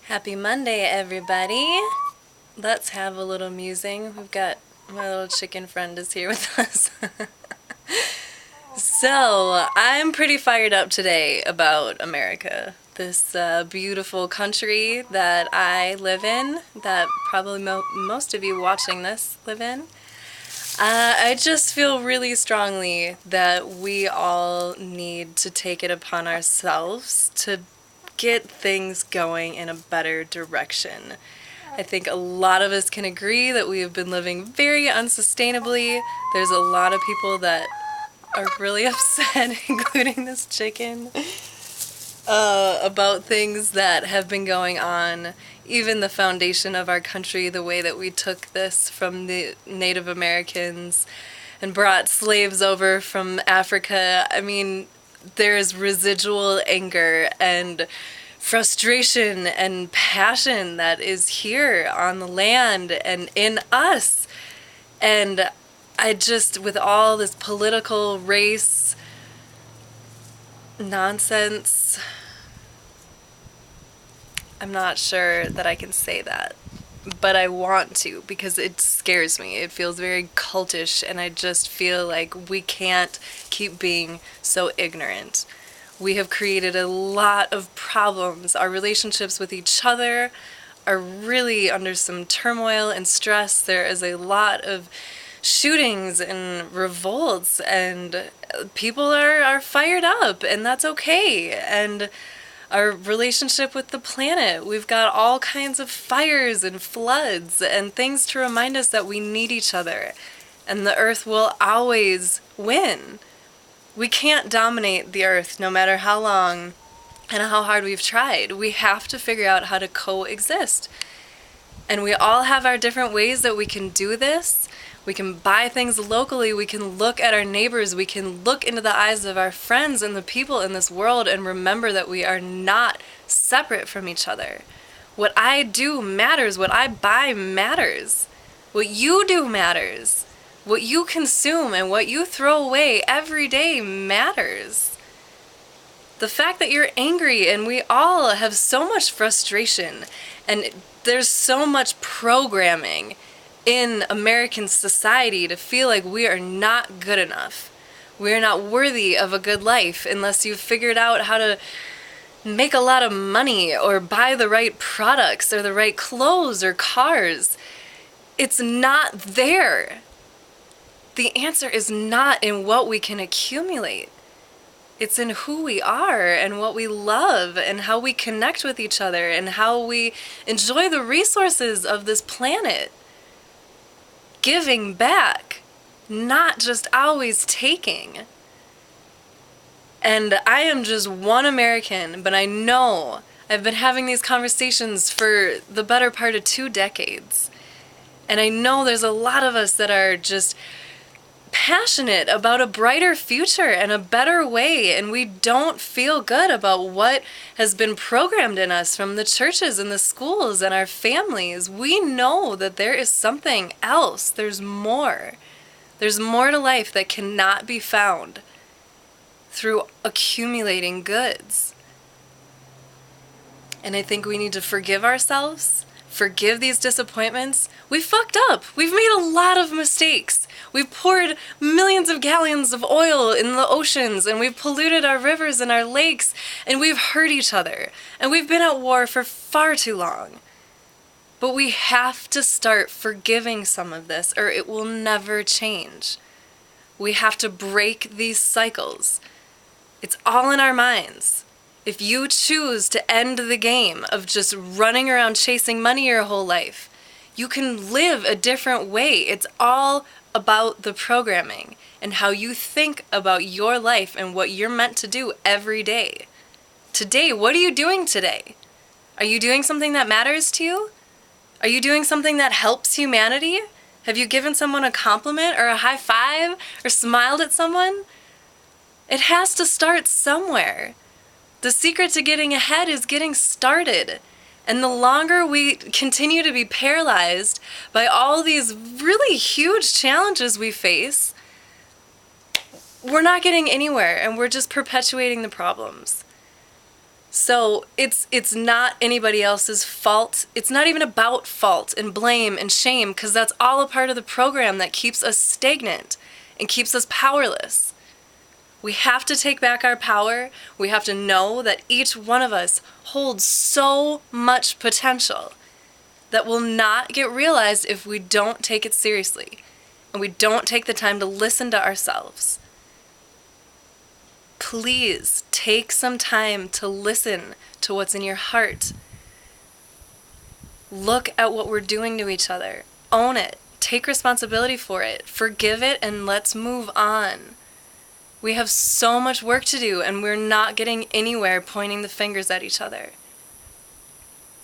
Happy Monday, everybody. Let's have a little musing. We've got my little chicken friend is here with us. So, I'm pretty fired up today about America. This beautiful country that I live in, that probably most of you watching this live in. I just feel really strongly that we all need to take it upon ourselves to get things going in a better direction. I think a lot of us can agree that we have been living very unsustainably. There's a lot of people that are really upset, including this chicken, about things that have been going on. Even the foundation of our country, the way that we took this from the Native Americans and brought slaves over from Africa. I mean, there's residual anger and frustration and passion that is here on the land and in us. And I just, with all this political race nonsense, I'm not sure that I can say that, but I want to because it scares me. It feels very cultish, and I just feel like we can't keep being so ignorant. We have created a lot of problems. Our relationships with each other are really under some turmoil and stress. There is a lot of shootings and revolts, and people are fired up, and that's okay. And our relationship with the planet, we've got all kinds of fires and floods and things to remind us that we need each other, and the earth will always win. We can't dominate the earth no matter how long and how hard we've tried. We have to figure out how to coexist. And we all have our different ways that we can do this. We can buy things locally. We can look at our neighbors. We can look into the eyes of our friends and the people in this world and remember that we are not separate from each other. What I do matters. What I buy matters. What you do matters. What you consume and what you throw away every day matters. The fact that you're angry, and we all have so much frustration, and there's so much programming in American society to feel like we are not good enough. We are not worthy of a good life unless you've figured out how to make a lot of money or buy the right products or the right clothes or cars. It's not there. The answer is not in what we can accumulate. It's in who we are and what we love and how we connect with each other and how we enjoy the resources of this planet. Giving back, not just always taking. And I am just one American, but I know I've been having these conversations for the better part of 2 decades. And I know there's a lot of us that are just passionate about a brighter future and a better way, and we don't feel good about what has been programmed in us from the churches and the schools and our families. We know that there is something else. There's more. There's more to life that cannot be found through accumulating goods. And I think we need to forgive ourselves, forgive these disappointments. We fucked up. We've made a lot of mistakes. We've poured millions of gallons of oil in the oceans, and we've polluted our rivers and our lakes, and we've hurt each other, and we've been at war for far too long. But we have to start forgiving some of this, or it will never change. We have to break these cycles. It's all in our minds. If you choose to end the game of just running around chasing money your whole life, you can live a different way. It's all about the programming and how you think about your life and what you're meant to do every day. Today, what are you doing today? Are you doing something that matters to you? Are you doing something that helps humanity? Have you given someone a compliment or a high five or smiled at someone? It has to start somewhere. The secret to getting ahead is getting started. And the longer we continue to be paralyzed by all these really huge challenges we face, we're not getting anywhere, and we're just perpetuating the problems. So it's not anybody else's fault. It's not even about fault and blame and shame, because that's all a part of the program that keeps us stagnant and keeps us powerless. We have to take back our power. We have to know that each one of us holds so much potential that will not get realized if we don't take it seriously and we don't take the time to listen to ourselves. Please take some time to listen to what's in your heart. Look at what we're doing to each other. Own it. Take responsibility for it. Forgive it, and let's move on. We have so much work to do, and we're not getting anywhere pointing the fingers at each other.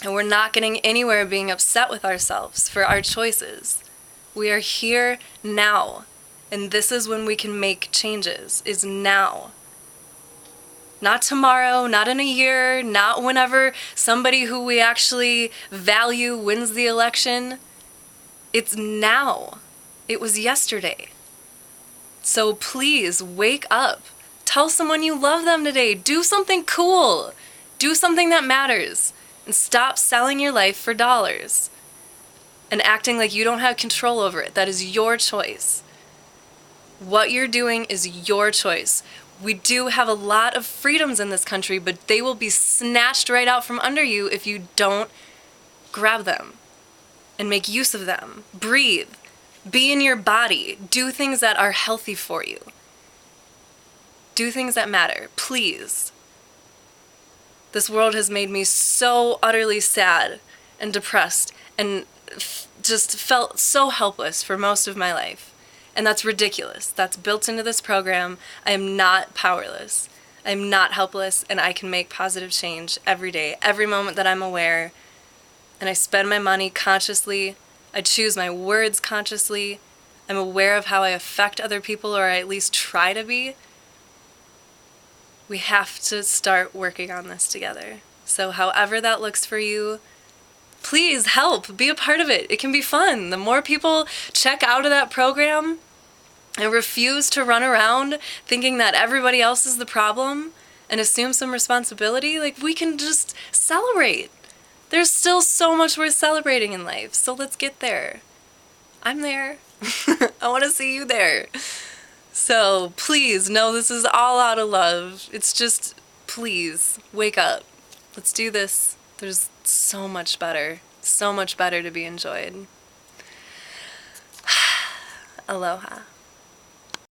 And we're not getting anywhere being upset with ourselves for our choices. We are here now, and this is when we can make changes, is now. Not tomorrow, not in a year, not whenever somebody who we actually value wins the election. It's now. It was yesterday. So please wake up. Tell someone you love them today. Do something cool. Do something that matters. And stop selling your life for dollars and acting like you don't have control over it. That is your choice. What you're doing is your choice. We do have a lot of freedoms in this country, but they will be snatched right out from under you if you don't grab them and make use of them. Breathe. Be in your body. Do things that are healthy for you. Do things that matter, please. This world has made me so utterly sad and depressed and just felt so helpless for most of my life. And that's ridiculous. That's built into this program. I am not powerless. I am not helpless, and I can make positive change every day, every moment that I'm aware. And I spend my money consciously. I choose my words consciously. I'm aware of how I affect other people, or I at least try to be. We have to start working on this together. So however that looks for you, please help. Be a part of it. It can be fun. The more people check out of that program and refuse to run around thinking that everybody else is the problem and assume some responsibility, like, we can just celebrate. There's still so much worth celebrating in life, so let's get there. I'm there. I want to see you there. So please, know this is all out of love. It's just, please, wake up. Let's do this. There's so much better to be enjoyed. Aloha.